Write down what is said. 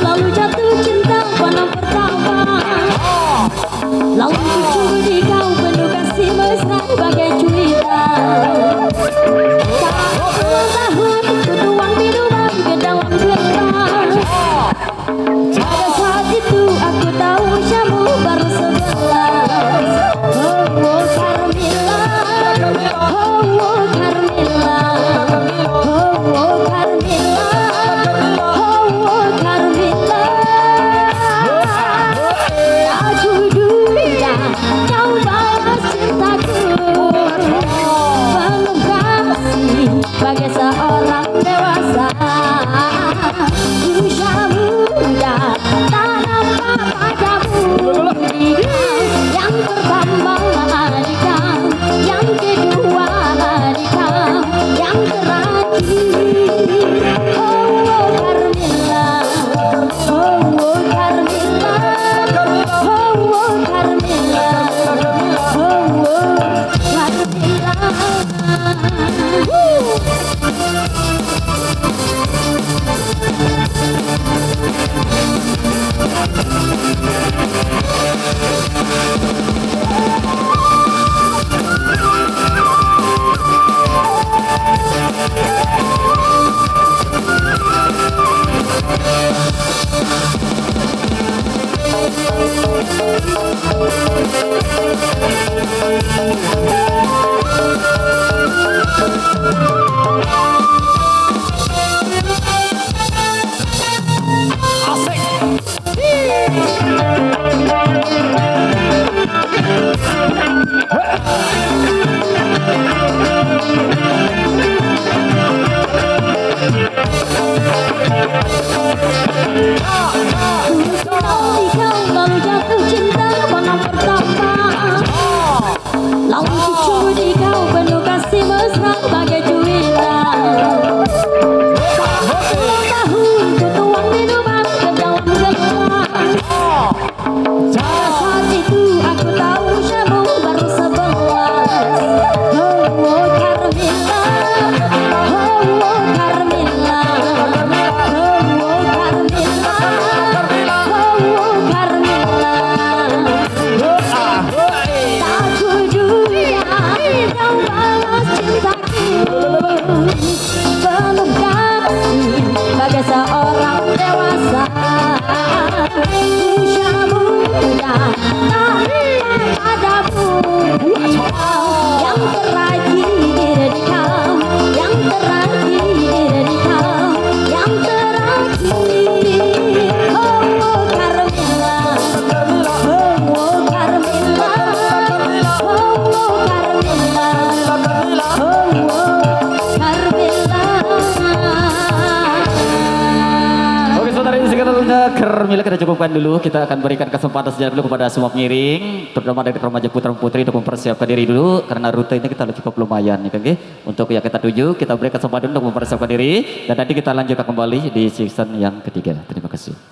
Lalu jatuh cinta pandang pertama, lalu jujur di kau penuh kasih mesra bagai cuita. Tak pengetahuan ku tuang minuman ke dalam gelas. Pada saat itu aku tahu usiamu baru 11. Oh Carmilla, oh Carmilla, oh Carmilla. Bagai seorang dewasa, usia muda, tak nampak padamu. Yang pertama adikam, yang kedua adikam, yang terakhir. Oh Carmilla, oh Carmilla, oh Carmilla, oh Carmilla. Lalu jatuh cinta pandang pertama, lalu cucu di kau penuh kasih mesra bagai juwita. Sepuluh tahun ku tuang minuman ke dalam gelas. Pada saat itu aku tahu usiamu baru 11. Oh Carmilla, oh Carmilla, oh Carmilla. Bagai seorang dewasa, usia muda, tak padamu. Yang terakhir di kau, yang terakhir di kau, yang terakhir. Oh Carmilla, oh Carmilla, oh Carmilla, oh Carmilla. Carmilla kita cukupkan dulu. Kita akan berikan kesempatan sejarah dulu kepada semua pengiring, terutama dari remaja putra putri untuk mempersiapkan diri dulu karena rute ini kita cukup lumayan ya kan. Untuk yang kita tuju kita beri kesempatan untuk mempersiapkan diri dan nanti kita lanjutkan kembali di season yang ketiga. Terima kasih.